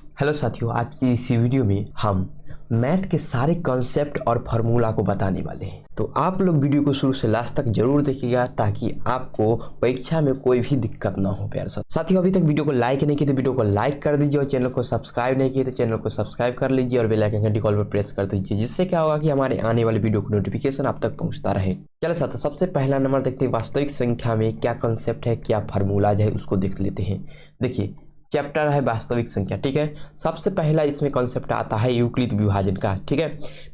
Hello साथियों, आज की इस वीडियो में हम मैथ के सारे कॉन्सेप्ट और फार्मूला को बताने वाले हैं। तो आप लोग वीडियो को शुरू से लास्ट तक जरूर देखिएगा ताकि आपको परीक्षा में कोई भी दिक्कत ना हो। प्यारे साथियों, अभी तक वीडियो को लाइक नहीं किए तो वीडियो को लाइक कर दीजिए और चैनल को सब्सक्राइब नहीं किए तो चैनल को सब्सक्राइब कर लीजिए और बेल आइकन घंटी कॉल पर प्रेस कर दीजिए, जिससे क्या होगा कि हमारे आने वाले वीडियो को नोटिफिकेशन आप तक पहुंचता रहे। चलो साथियों, सबसे पहला नंबर देखते हैं वास्तविक संख्या में क्या कॉन्सेप्ट है, क्या फार्मूला है, उसको देख लेते हैं। देखिए, चैप्टर है वास्तविक संख्या। ठीक है, सबसे पहला इसमें कॉन्सेप्ट आता है यूक्लिड विभाजन का। ठीक है,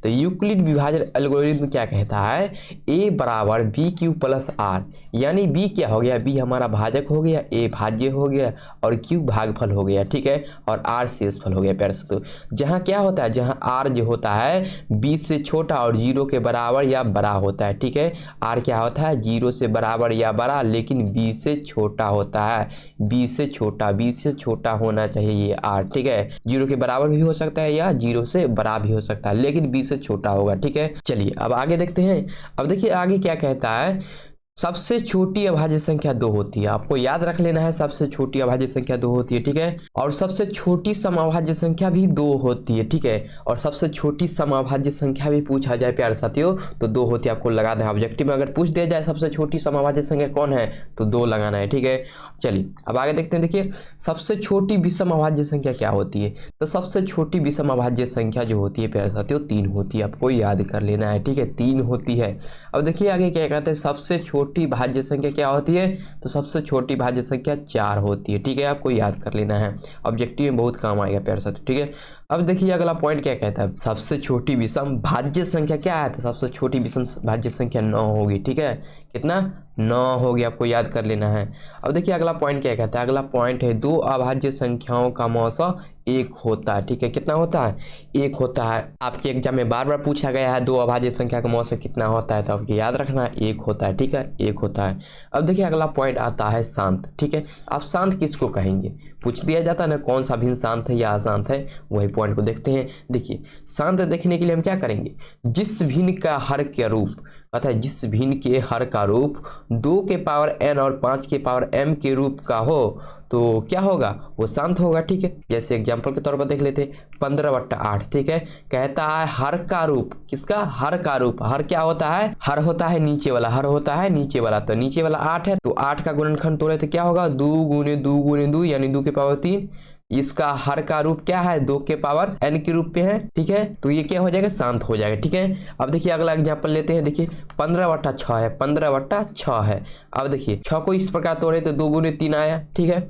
तो यूक्लिड विभाजन एल्गोरिथम क्या कहता है, a बराबर बी क्यू प्लस आर, यानी b क्या हो गया, b हमारा भाजक हो गया, a भाज्य हो गया और q भागफल हो गया। ठीक है, और r शेषफल हो गया। प्यारे साथियों, जहाँ क्या होता है, जहाँ r जो होता है b से छोटा और 0 के बराबर या बड़ा होता है। ठीक है, r क्या होता है, 0 से बराबर या बड़ा, लेकिन b से छोटा होता है, b से छोटा होना चाहिए ये r। ठीक है, 0 के बराबर भी हो सकता है या 0 से बड़ा भी हो सकता है, लेकिन b से छोटा होगा। ठीक है, चलिए अब आगे देखते हैं। अब देखिए आगे क्या कहता है, सबसे छोटी अभाज्य संख्या 2 होती है। आपको याद रख लेना है, सबसे छोटी अभाज्य संख्या 2 होती है। ठीक है, और सबसे छोटी समअभाज्य संख्या भी 2 होती है। ठीक है, और सबसे छोटी समअभाज्य संख्या भी पूछा जाए प्यारे साथियों तो 2 होती है। आपको लगा दें ऑब्जेक्टिव में, अगर पूछ दिया जाए सबसे छोटी समअभाज्य संख्या कौन है तो 2 लगाना है। ठीक है, चलिए अब आगे देखते हैं। देखिए, सबसे छोटी विषम अभाज्य संख्या क्या होती है, तो सबसे छोटी विषम अभाज्य संख्या जो होती है प्यारे साथियों 3 होती है। आपको याद कर लेना है। ठीक है, 3 होती है। अब देखिए आगे क्या कहते हैं, सबसे छोटी भाज्य संख्या क्या होती है, तो सबसे छोटी भाज्य संख्या 4 होती है। ठीक है, आपको याद कर लेना है, ऑब्जेक्टिव में बहुत काम आएगा प्यारे साथियों। ठीक है, अब देखिए अगला पॉइंट क्या कहता है, सबसे छोटी विषम भाज्य संख्या क्या है, तो सबसे छोटी विषम भाज्य संख्या 9 होगी। ठीक है, कितना, 9 होगी, आपको याद कर लेना है। अब देखिए अगला पॉइंट क्या कहता है, अगला पॉइंट है 2 अभाज्य संख्याओं का मौसा 1 होता है। ठीक है, कितना होता है, 1 होता है। आपके एग्जाम में बार बार पूछा गया है 2 अभाज्य संख्या का मौसा कितना होता है, तो आपको याद रखना है 1 होता है। ठीक है, 1 होता है। अब देखिए अगला पॉइंट आता है शांत। ठीक है, आप शांत किसको कहेंगे, पूछ दिया जाता है ना, कौन सा भिन्न शांत है या अशांत है, वही पॉइंट को देखते हैं। देखिए, शांत देखने के लिए हम क्या करेंगे, जिस भिन्न का हर के रूप, अतः जिस भिन्न के हर का रूप 2 के पावर n और 5 के पावर m के रूप का हो तो क्या होगा, वो शांत होगा। ठीक है, जैसे एग्जांपल के तौर पर देख लेते हैं 15/8। ठीक है, कहता है हर का रूप, किसका, हर का रूप। हर क्या होता है, हर होता है नीचे वाला, हर होता है नीचे वाला, तो नीचे वाला 8 है, तो 8 का गुणनखंड तोड़े तो क्या होगा, 2 गुने 2 गुने 2 यानी 2 के पावर 3। इसका हर का रूप क्या है, 2 के पावर n के रूप पे है। ठीक है, तो ये क्या हो जाएगा, शांत हो जाएगा। ठीक है, अब देखिए अगला एग्जांपल लेते हैं। देखिए 15/6 है, 15/6 है। अब देखिए 6 को इस प्रकार तोड़े तो 2 गुने 3 आया। ठीक है,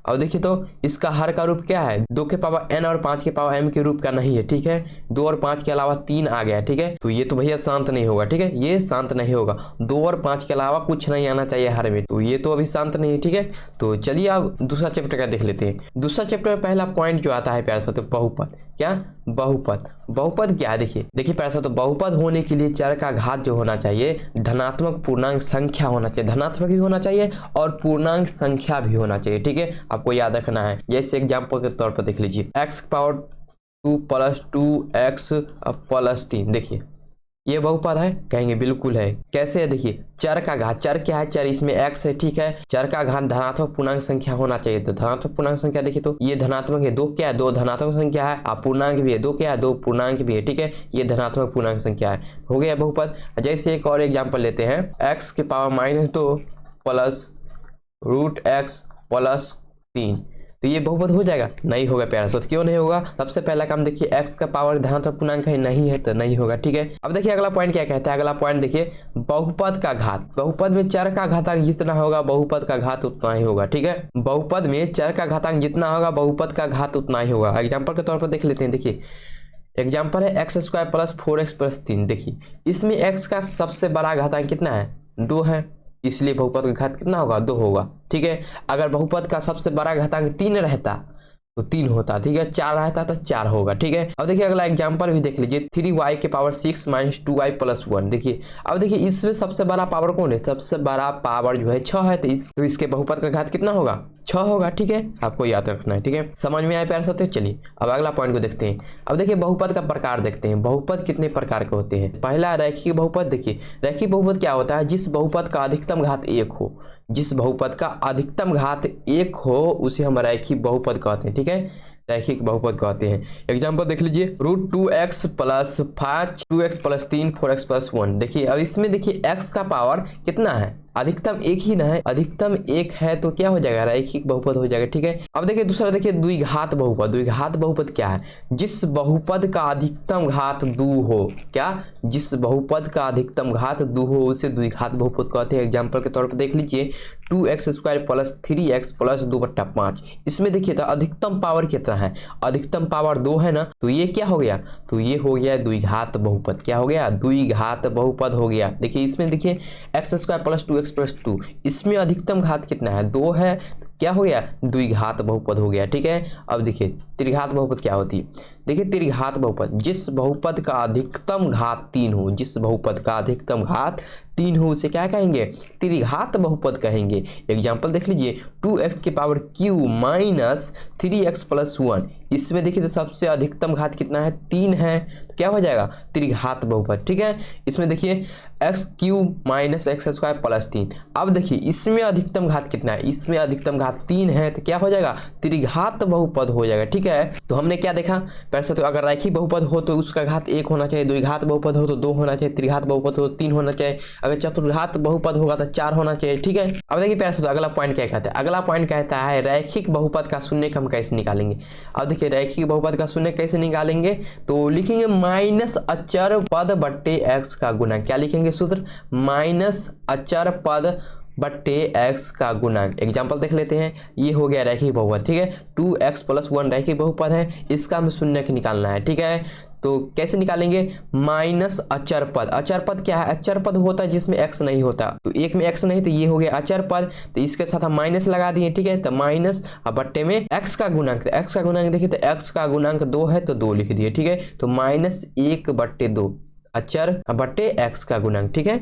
अब देखिए तो इसका हर का रूप क्या है, 2 के पावर n और 5 के पावर m के रूप का नहीं है। ठीक है, 2 और 5 के अलावा 3 आ गया। ठीक है, तो ये तो भैया शांत नहीं होगा। ठीक है, ये शांत नहीं होगा, 2 और 5 के अलावा कुछ नहीं आना चाहिए हर में, तो ये तो अभी शांत नहीं है। ठीक है, तो चलिए अब दूसरा चैप्टर का देख लेते हैं। दूसरा चैप्टर में पहला पॉइंट जो आता है प्यारे साथियों, बहुपद। क्या, बहुपद। बहुपद क्या है, देखिए प्यारे साथियों, बहुपद होने के लिए चर का घात जो होना चाहिए धनात्मक पूर्णांक संख्या होना चाहिए, धनात्मक भी होना चाहिए और पूर्णांक संख्या भी होना चाहिए। ठीक है, आपको याद रखना है। जैसे एग्जांपल के तौर पर देख लीजिए, x पावर 2 + 2x + 3। देखिए ये बहुपद है, कहेंगे बिल्कुल है। कैसे है, देखिए चर का घात, चर क्या है, चर इसमें x है। ठीक है, चर का घात धनात्मक पूर्णांक संख्या होना चाहिए, तो धनात्मक पूर्णांक संख्या देखिए तो ये धनात्मक है, 2 क्या है, 2 धनात्मक संख्या है, आप पूर्णांक भी है, 2 क्या है, 2 पूर्णांक भी है। ठीक है, ये धनात्मक पूर्णांक संख्या है, हो गया बहुपद। जैसे एक और एग्जाम्पल लेते हैं, x के पावर -2 + √x + 3, तो ये बहुपद हो जाएगा, नहीं होगा प्यारा साथ। क्यों नहीं होगा, सबसे पहला काम देखिए x का पावर धनात्मक पूर्णांक है, नहीं है तो नहीं होगा। ठीक है, अब देखिए अगला पॉइंट क्या कहता है, अगला पॉइंट देखिए बहुपद का घात। बहुपद में चर का घातांक जितना होगा बहुपद का घात उतना ही होगा। ठीक है, बहुपद में चर का घातांक जितना होगा बहुपद का घात उतना ही होगा। एग्जाम्पल के तौर पर देख लेते हैं। देखिए एग्जाम्पल है x² + 4x + 3। देखिए इसमें x का सबसे बड़ा घातांक कितना है, 2 है, इसलिए बहुपद का घात कितना होगा, 2 होगा। ठीक है, अगर बहुपद का सबसे बड़ा घातांक 3 रहता तो 3 होता। ठीक है, 4 रहता तो 4 होगा। ठीक है, अब देखिए अगला एग्जांपल भी देख लीजिए, 3y के पावर 6 - 2y + 1। देखिए अब देखिए इसमें सबसे बड़ा पावर कौन है, सबसे बड़ा पावर जो है 6 है, तो इसके बहुपद का घात कितना होगा, 6 होगा। ठीक है, आपको याद रखना है। ठीक है, समझ में आया प्यारे साथियों। चलिए अब अगला पॉइंट को देखते हैं। अब देखिए बहुपद का प्रकार देखते हैं। बहुपद कितने प्रकार के होते हैं। पहला रैखिक बहुपद। देखिए रैखिक बहुपद क्या होता है, जिस बहुपद का अधिकतम घात 1 हो, जिस बहुपद का अधिकतम घात 1 हो उसे हम रैखिक बहुपद कहते हैं। ठीक है, रैखिक बहुपद कहते हैं। एग्जाम्पल देख लीजिए, √2x + 5 2x + 3 4x + 1। देखिए अब इसमें देखिए x का पावर कितना है, अधिकतम 1 ही ना है, अधिकतम 1 है तो क्या हो जाएगा, रैखिक बहुपद हो जाएगा। ठीक है, अब देखिए दूसरा देखिए द्विघात बहुपद। द्विघात बहुपद क्या है, जिस बहुपद का अधिकतम घात 2 हो, क्या, जिस बहुपद का अधिकतम घात 2 हो उसे द्विघात बहुपद कहते हैं। एग्जाम्पल के तौर पर देख लीजिए 2x² + 3x + 2/5। इसमें देखिए तो अधिकतम पावर कितना है, अधिकतम पावर 2 है ना, तो ये क्या हो गया, तो ये हो गया द्विघात बहुपद। क्या हो गया, द्विघात बहुपद हो गया। देखिए इसमें देखिए x² + 2x + 2, इसमें अधिकतम घात कितना है, 2 है, तो क्या हो गया, द्विघात बहुपद हो गया। ठीक है, अब देखिए त्रिघात बहुपद क्या होती है। देखिए त्रिघात बहुपद, जिस बहुपद का अधिकतम घात 3 हो, जिस बहुपद का अधिकतम घात 3 हो उसे क्या कहेंगे, त्रिघात बहुपद कहेंगे। एग्जाम्पल देख लीजिए 2x⁻³ - 3x + 1। इसमें देखिए तो सबसे अधिकतम घात कितना है, 3 है, तो क्या हो जाएगा, त्रिघात बहुपद। ठीक है, इसमें देखिए x³ - x² + 3। अब देखिए इसमें अधिकतम घात कितना है, इसमें अधिकतम घात 3 है, तो क्या हो जाएगा, त्रिघात बहुपद हो जाएगा। ठीक है, तो हमने क्या देखा वैसे, तो अगर रैखिक बहुपद हो तो उसका घात 1 होना चाहिए, द्विघात बहुपद हो तो 2 होना चाहिए, त्रिघात बहुपद हो तो 3 होना चाहिए, अगर चतुर्घात बहुपद होगा तो 4 होना चाहिए। ठीक है, अब देखिए प्यारे से, तो अगला पॉइंट क्या कहता है, अगला पॉइंट कहता है रैखिक बहुपद का शून्यक हम कैसे निकालेंगे। अब देखिए रैखिक बहुपद का शून्यक कैसे निकालेंगे, तो लिखेंगे माइनस अचर पद बट्टे x का गुणा। क्या लिखेंगे सूत्र, माइनस अचर पद बट्टे x का गुणांक। एग्जाम्पल देख लेते हैं, ये हो गया रैखिक बहुपद। ठीक है, 2x + 1 रैखिक बहुपद है, इसका हमें शून्यक निकालना है। ठीक है, तो कैसे निकालेंगे, माइनस अचर पद। अचर पद क्या है, अचर पद होता है जिसमें x नहीं होता, तो एक में x नहीं तो ये हो गया अचर पद, तो इसके साथ हम माइनस लगा दिए। ठीक है, तो माइनस बट्टे में x का गुणांक, तो x का गुणांक देखिए तो x का गुणांक 2 है तो 2 लिख दिए। ठीक है, तो -1/2 अचर बट्टे x का गुणांक। ठीक है,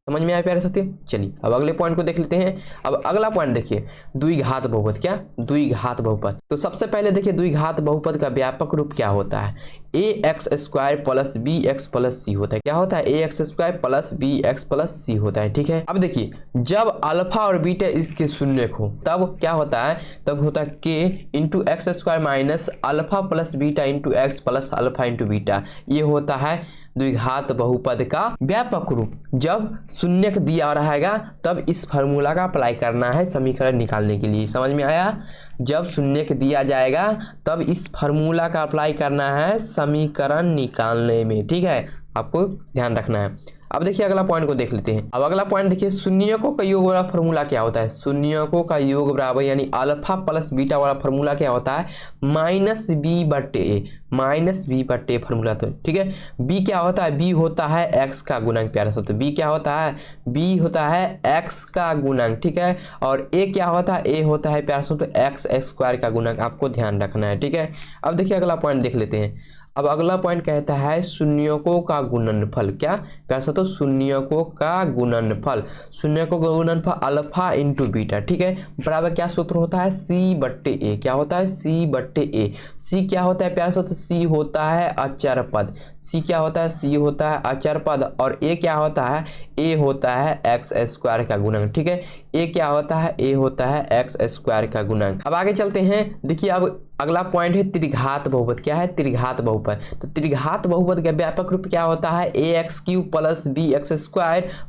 समझ में आया प्यारे साथियों। चलिए अब अगले पॉइंट को देख लेते हैं। अब अगला पॉइंट देखिए द्विघात बहुपद। क्या, द्विघात बहुपद। तो सबसे पहले देखिए द्विघात बहुपद का व्यापक रूप क्या होता है, ax² + bx + c होता है। क्या होता है, ax² + bx + c होता है। ठीक है, अब देखिए जब अल्फा और बीटा इसके शून्यक हो तब क्या होता है, तब होता है k × x² - alpha + beta × x + alpha × beta. ये होता है द्विघात बहुपद का व्यापक रूप। जब शून्यक दिया रहेगा तब इस फार्मूला का अप्लाई करना है समीकरण निकालने के लिए। समझ में आया, जब शून्यक दिया जाएगा तब इस फार्मूला का अप्लाई करना है समीकरण निकालने में। ठीक है, आपको ध्यान रखना है। अब देखिए अगला पॉइंट को देख लेते हैं। अब अगला पॉइंट देखिए शून्यकों का योग वाला फार्मूला क्या होता है, शून्यकों का योग बराबर यानी अल्फा + बीटा वाला फार्मूला क्या होता है, -b/a, -b/a फार्मूला। तो ठीक है, b क्या होता है, b होता है x का गुणांक। प्यारे साथियों b क्या होता है, b होता है x का गुणांक। ठीक है, और a क्या होता है, a होता है प्यारे साथियों x² का गुणांक। आपको ध्यान रखना है। ठीक है, अब देखिए अगला पॉइंट देख लेते हैं। अब अगला पॉइंट कहता है शून्यकों का गुणनफल। क्या प्यारे साथियों, शून्यकों का गुणनफल। शून्यकों का गुणनफल अल्फा × बीटा। ठीक है, बराबर क्या सूत्र होता है, c/a। क्या होता है, c/a। c क्या होता है प्यारे साथियों, c होता है अचर पद। c क्या होता है, c होता है अचर पद, और a क्या होता है, a होता है x² का गुणांक। ठीक है, a क्या होता है, a होता है x² का गुणांक। अब आगे चलते हैं। देखिए अब अगला पॉइंट है त्रिघात बहुपद। क्या है, त्रिघात बहुपद। तो त्रिघात बहुपद का व्यापक रूप क्या होता है, ax³ + bx²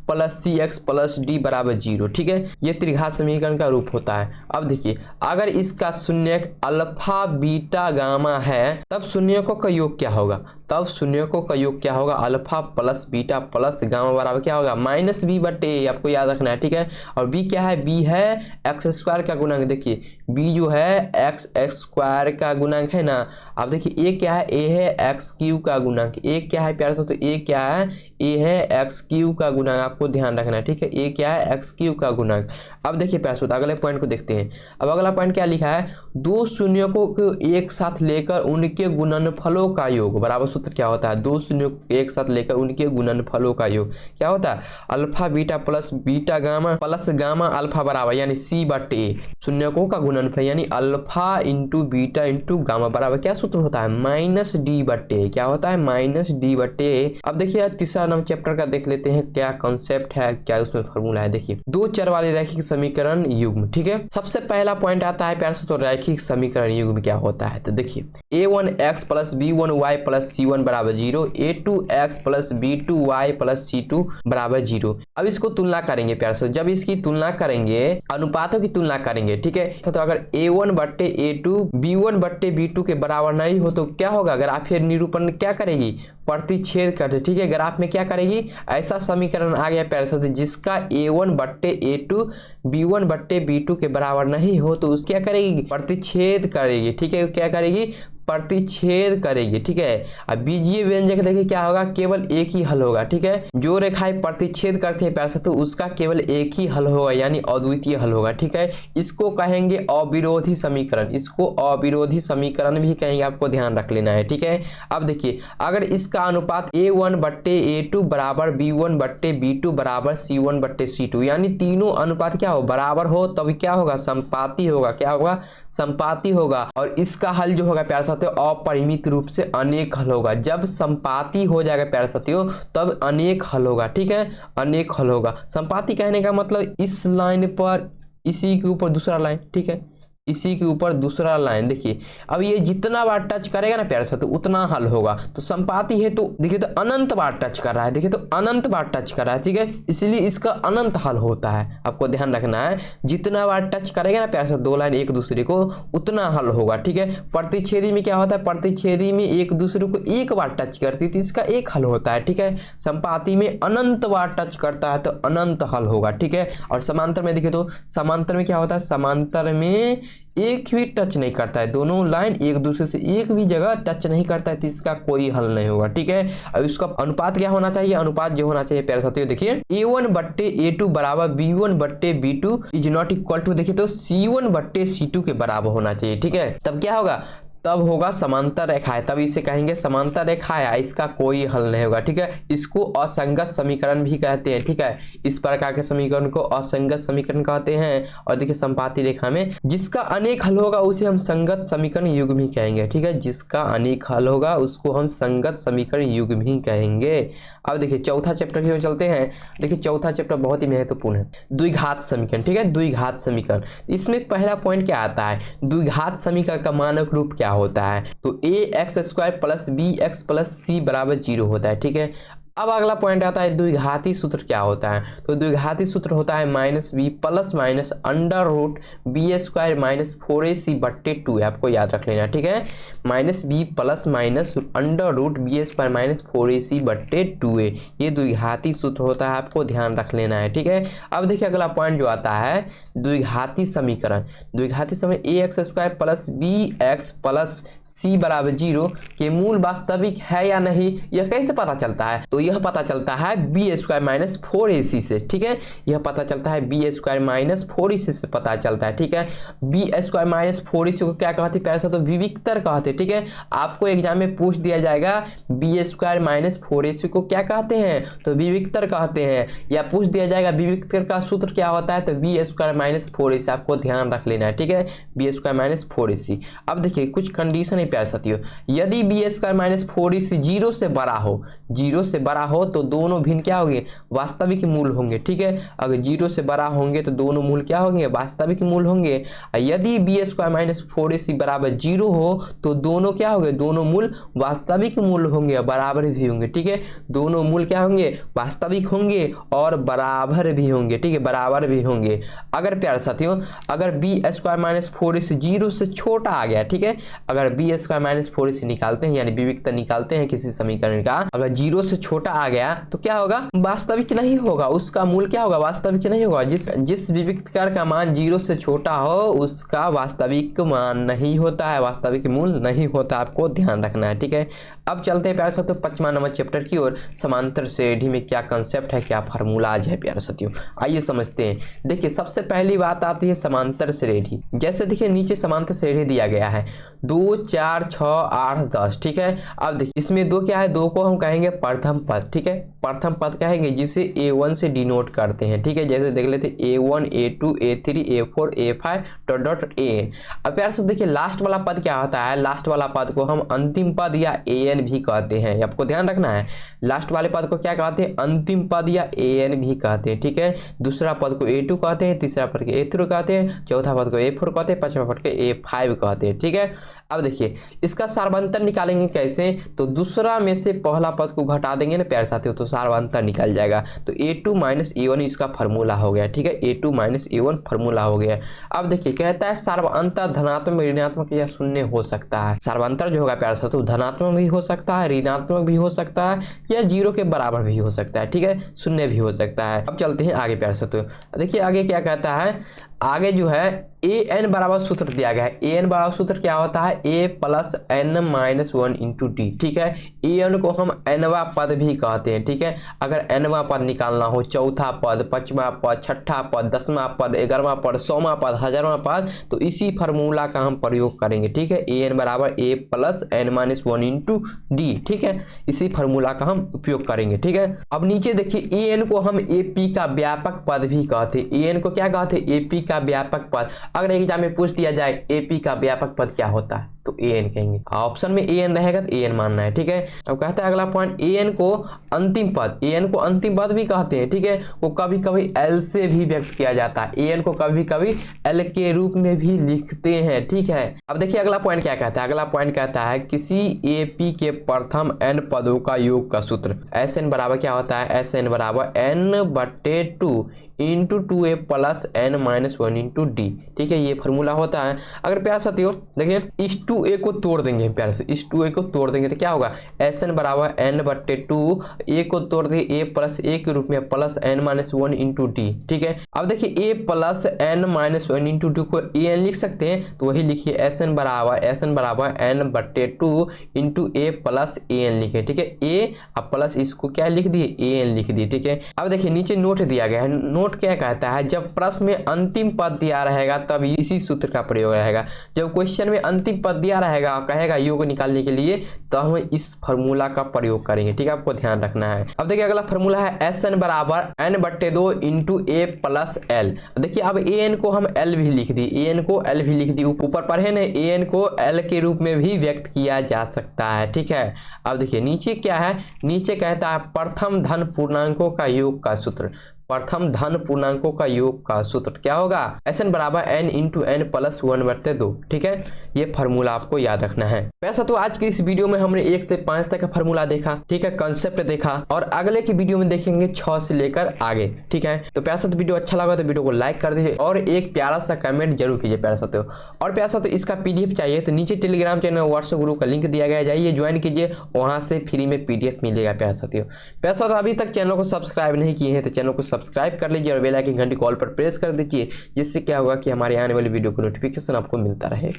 + cx + d = 0। ठीक है, ये त्रिघात समीकरण का रूप होता है। अब देखिए अगर इसका शून्यक अल्फा बीटा गामा है तब शून्यकों का योग क्या होगा, तब शून्यकों का योग क्या होगा, अल्फा + बीटा + गामा बराबर क्या होगा, -b/a। आपको याद रखना है। ठीक है, और b क्या है, b है x² का गुणांक। देखिए b जो है x² का गुणांक है ना। अब देखिए a क्या है, a है x³ का गुणांक। a क्या है प्यारे साथियों, a क्या है, a है x³ का गुणांक। आपको ध्यान रखना है। ठीक है, a क्या है, x³ का गुणांक। अब देखिए प्यारे साथियों अगले पॉइंट को देखते हैं। अब अगला पॉइंट क्या लिखा है, दो शून्यकों को एक साथ लेकर उनके गुणनफलों का योग बराबर सूत्र सूत्र क्या होता है, दो शून्यों को एक साथ लेकर उनके गुणनफलों का योग क्या होता है, alpha beta plus beta gamma plus gamma alpha बराबर यानी सी बटे ए, शून्यकों का गुणनफल यानी alpha into beta into gamma बराबर क्या सूत्र होता है, माइनस डी बटे, क्या होता है माइनस डी बटे। अब देखिए तीसरा नंबर चैप्टर का देख लेते हैं क्या कॉन्सेप्ट है, क्या उसमें फॉर्मूला है। देखिए दो चर वाले रैखिक समीकरण युग्म, ठीक है। सबसे पहला पॉइंट आता है प्यार से तो रैखिक समीकरण युग्म क्या होता है, तो देखिए a1x plus b1y plus c1 बराबर 0, a2x plus b2y plus c2 बराबर 0। अब इसको तुलना करेंगे प्यार से, जब इसकी तुलना करेंगे अनुपातों की तुलना करेंगे, ठीक है। तो अगर a1 बट्टे a2 b1 बट्टे b2 के बराबर नहीं हो तो क्या होगा, अगर आप फिर निरूपण क्या करेगी, प्रतिच्छेद करते, ठीक है। ग्राफ में क्या करेगी, ऐसा समीकरण आ गया प्यार से जिसका a1 बट्टे a2 b1 बट्टे b2 के बराबर नहीं हो तो उस क्या करेगी, प्रतिच्छेद करेगी, ठीक है। क्या करेगी, प्रतिच्छेद करेगी, ठीक है। अब बीजीय व्यंजक देखिए क्या होगा, केवल एक ही हल होगा, ठीक है। जो रेखाएं प्रतिच्छेद करते हैं प्यार से तो उसका केवल एक ही हल होगा यानी अद्वितीय हल होगा, ठीक है। इसको कहेंगे अविरोधी समीकरण, इसको अविरोधी समीकरण भी कहेंगे, आपको ध्यान रख लेना है, ठीक है। अब देखिए अगर इसका अनुपात a1 बट्टे a2 बराबर b1 बट्टे b2 बराबर c1 बट्टे c2 यानी तीनों अनुपात क्या हो, बराबर हो, तब क्या होगा, संपाती होगा, क्या होगा, संपाती होगा। और इसका हल जो होगा प्यार साथियों अपरिमित रूप से अनेक हल होगा। जब संपाती हो जाएगा प्यारे साथियों तब अनेक हल होगा, ठीक है, अनेक हल होगा। संपाती कहने का मतलब इस लाइन पर इसी के ऊपर दूसरा लाइन, ठीक है, इसी के ऊपर दूसरा लाइन। देखिए अब ये जितना बार टच करेगा ना प्यारे साथियों उतना हल होगा। तो संपाती है तो देखिए तो अनंत बार टच कर रहा है, देखिए तो अनंत बार टच कर रहा है, ठीक है, इसलिए इसका अनंत हल होता है। आपको ध्यान रखना है जितना बार टच करेगा ना प्यारे साथियों दो लाइन एक दूसरे को उतना हल होगा, ठीक है। प्रतिच्छेदी में क्या होता है, प्रतिच्छेदी में एक दूसरे को एक बार टच करती है तो इसका एक हल होता है, ठीक है। संपाती में अनंत बार टच करता है तो अनंत हल होगा, ठीक है। और समांतर में देखिए तो समांतर में क्या होता है, समांतर में एक भी टच नहीं करता है, दोनों लाइन एक दूसरे से एक भी जगह टच नहीं करता है तो इसका कोई हल नहीं होगा, ठीक है। अब इसका अनुपात क्या होना चाहिए, अनुपात जो होना चाहिए प्यारे साथियों देखिए a1 बट्टे a2 बराबर b1 बट्टे b2 is not equal to देखिए तो c1 बट्टे c2 के बराबर होना चाहिए, ठीक है। तब क्या होगा, तब होगा समांतर रेखा है, तब इसे कहेंगे समांतर रेखा है, इसका कोई हल नहीं होगा, ठीक है। इसको असंगत समीकरण भी कहते हैं, ठीक है। इस प्रकार के समीकरण को असंगत समीकरण कहते हैं। और देखिए संपाती रेखा में जिसका अनेक हल होगा उसे हम संगत समीकरण युग्म ही कहेंगे, ठीक है। जिसका अनेक हल होगा उसको हम संगत समीकरण युग्म ही कहेंगे। अब देखिए चौथा चैप्टर की ओर चलते हैं। देखिए चौथा चैप्टर बहुत ही महत्वपूर्ण है, द्विघात समीकरण, ठीक है, द्विघात समीकरण। इसमें पहला पॉइंट क्या आता है, द्विघात समीकरण का मानक रूप क्या होता है, तो ax² plus bx plus c बराबर 0 होता है, ठीक है। अब अगला पॉइंट आता है द्विघाती सूत्र क्या होता है, तो द्विघाती सूत्र होता है minus b plus minus under root b² minus 4ac बट्टे 2 है, आपको याद रख लेना, ठीक है। Minus b plus minus under root b² minus 4ac बट्टे 2 है, ये द्विघाती सूत्र होता है, आपको ध्यान रख लेना है, ठीक है। अब देखिए अगला पॉइंट जो आता है द्विघाती समीकरण, द्विघाती समीकरण ax² plus bx plus c बराबर 0 के मूल वास्तविक है या नहीं, यह कैसे पता चलता है, तो यह पता चलता है b² माइनस 4ac से, ठीक है। यह पता चलता है b² माइनस 4ac से पता चलता है, ठीक है। b² माइनस 4ac को क्या कहते हैं पैसा, तो विविक्तर कहते हैं, ठीक है। आपको एग्जाम में पूछ दिया जाएगा b² माइनस 4ac को क्या कहते हैं, तो विविक्तर कहते हैं। या पूछ दिया जाएगा विविक्तर का सूत्र क्या होता है, तो b² माइनस 4ac, आपको ध्यान रख लेना है, ठीक है, b² माइनस 4ac। अब देखिए कुछ कंडीशन है प्यारे साथियों, यदि b² माइनस 4ac 0 से बड़ा हो, 0 से बड़ा हो तो दोनों भिन्न क्या होंगे, वास्तविक मूल होंगे, ठीक है। अगर 0 से बड़ा होंगे तो दोनों मूल क्या होंगे, वास्तविक मूल होंगे। यदि b² माइनस 4ac बराबर 0 हो तो दोनों क्या होंगे, दोनों मूल वास्तविक मूल होंगे और बराबर भी होंगे, ठीक है। दोनों मूल क्या होंगे, वास्तविक होंगे और बराबर भी होंगे, ठीक है, बराबर भी होंगे। अगर प्यारे साथियों अगर b² माइनस 4ac 0 से छोटा आ गया, ठीक है, अगर b² माइनस 4ac निकालते हैं यानी विविक्तर निकालते हैं किसी समीकरण का, अगर 0 से छोटा छोटा आ गया तो क्या होगा, वास्तविक नहीं होगा, उसका मूल क्या होगा, वास्तविक नहीं होगा। जिस विविक्तकार का मान 0 से छोटा हो उसका वास्तविक मान नहीं होता है, वास्तविक मूल नहीं होता, आपको ध्यान रखना है। ठीक है, अब चलते हैं प्यारे साथियों 5वां नंबर चैप्टर की ओर। समांतर श्रेणी में क्या कंसेप्ट है, क्या फार्मूलाज है प्यारे साथियों, आइए समझते हैं। देखिए सबसे पहली बात आती है समांतर श्रेणी। जैसे देखिए नीचे समांतर श्रेणी दिया गया है 2 4 6 8 10। ठीक है, अब देखिए इसमें 2 क्या है, 2 को हम कहेंगे प्रथम पद। ठीक है, प्रथम पद कहेंगे जिसे A1 से डिनोट करते हैं। ठीक है, जैसे देख लेते A1 A2 A3 A4 A5 dot dot AN। अब प्यारे से देखिए लास्ट वाला पद क्या होता है, लास्ट वाला पद को हम अंतिम पद या AN भी कहते हैं, आपको ध्यान रखना है। लास्ट वाले पद को क्या कहते हैं, अंतिम पद या AN भी कहते हैं। ठीक है, दूसरा पद को A2 कहते हैं, तीसरा पद को A3 कहते हैं, चौथा पद को A4 कहते हैं, पांचवा पद को A5 कहते हैं। ठीक है, अब देखिए इसका सार्वंतर निकालेंगे कैसे, तो दूसरा में से पहला पद को घटा देंगे ना प्यारे साथियों, तो सार्वंतर निकल जाएगा। तो A2 माइनस A1 इसका फार्मूला हो गया। ठीक है, A2 माइनस A1 फार्मूला हो गया। अब देखिए कहता है सार्वंतर धनात्मक ऋणात्मक या शून्य हो सकता है। सार्वंतर जो होगा प्यारे साथियों धनात्मक भी हो सकता है, ऋणात्मक भी हो सकता है, या 0 के बराबर भी हो सकता है। ठीक है, शून्य भी हो सकता है। अब चलते हैं आगे प्यारे साथियों, देखिए आगे क्या कहता है, आगे जो है AN बराबर सूत्र दिया गया है। AN बराबर सूत्र क्या होता है, A plus N minus 1 into D. ठीक है, AN को हम nवा पद भी कहते हैं। ठीक है, अगर nवा पद निकालना हो, चौथा पद, पांचवा पद, छठा पद, 10वां पद, 11वां पद, 100वां पद, 1000वां पद, तो इसी फार्मूला का हम प्रयोग करेंगे। ठीक है, AN बराबर A plus N minus 1 into D. ठीक है, इसी फार्मूला का हम उपयोग करेंगे। ठीक है, अब नीचे देखिए AN को हम AP का व्यापक पद भी कहते हैं। AN को क्या कहते हैं, AP का व्यापक पद। अगर एग्जाम में पूछ दिया जाए AP का व्यापक पद क्या होता है, तो AN कहेंगे। ऑप्शन में AN रहेगा तो AN मानना है। ठीक है, अब कहता है अगला पॉइंट, AN को अंतिम पद, AN को अंतिम पद भी कहते हैं। ठीक है, वो कभी कभी L से भी व्यक्त किया जाता है, AN को कभी कभी L के रूप में भी लिखते हैं। ठीक है, अब देखिए अगला पॉइंट क्या कहता है, अगला पॉइंट कहता है किसी AP के प्रथम n पदों का योग का सूत्र। Sn बराबर क्या होता है, Sn बराबर n/2 into 2A plus N minus 1 into D. ठीक है, ये फार्मूला होता है। अगर प्यारे साथियों देखिए इस 2A को तोड़ देंगे, प्यारे से इस 2A को तोड़ देंगे तो क्या होगा, Sn बराबर n/2, A को तोड़ दिए A प्लस A के रूप में plus N minus 1 into D. ठीक है, अब देखिए A plus N minus 1 into D को AN लिख सकते हैं, तो वही लिखिए Sn बराबर n/2 into A plus AN लिखे। ठीक है, A अब प्लस इसको क्या लिख दिए, AN लिख दिए। ठीक है, अब देखिए नीचे नोट दिया गया है, नोट क्या कहता है, जब प्रश्न में अंतिम पद दिया रहेगा तब इसी सूत्र का प्रयोग रहेगा। जब क्वेश्चन में अंतिम पद दिया रहेगा कहेगा योग निकालने के लिए, तो हम इस फार्मूला का प्रयोग करेंगे। ठीक है, आपको ध्यान रखना है। अब देखिए अगला फार्मूला है Sn बराबर n/2 into A plus L। देखिए अब AN को हम L भी लिख दी, AN को L भी लिख दी, ऊपर पढ़े ना AN को L के रूप में भी व्यक्त किया जा सकता है। ठीक है, अब देखिए नीचे क्या है, नीचे कहता है प्रथम धन पूर्णांकों का योग का सूत्र। प्रथम धन पूर्णांकों का योग का सूत्र क्या होगा, Sn बराबर n इंटू n प्लस 1/2। ठीक है, ये फार्मूला आपको याद रखना है। वैसा तो आज की इस वीडियो में हमने 1 से 5 तक का फार्मूला देखा। ठीक है, कंसेप्ट देखा, और अगले की वीडियो में देखेंगे 6 से लेकर आगे। ठीक है, तो प्यारा साथियों वीडियो अच्छा लगा तो वीडियो को लाइक कर दीजिए और एक प्यारा सा कमेंट जरूर कीजिए प्यारा साथियों। और प्यारा साथियों इसका PDF चाहिए तो नीचे टेलीग्राम चैनल व्हाट्सएप ग्रुप का लिंक दिया गया, जाइए ज्वाइन कीजिए, वहां से फ्री में PDF मिलेगा प्यारा साथियों। प्यारा साथियों अभी तक चैनल को सब्सक्राइब नहीं किए हैं तो चैनल को सब्सक्राइब कर लीजिए और बेल आइकन घंटी कॉल पर प्रेस कर दीजिए, जिससे क्या होगा कि हमारे आने वाली वीडियो को नोटिफिकेशन आपको मिलता रहे।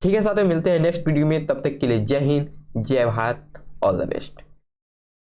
ठीक है साथियों, मिलते हैं नेक्स्ट वीडियो में, तब तक के लिए जय हिंद, जय भारत, ऑल द बेस्ट।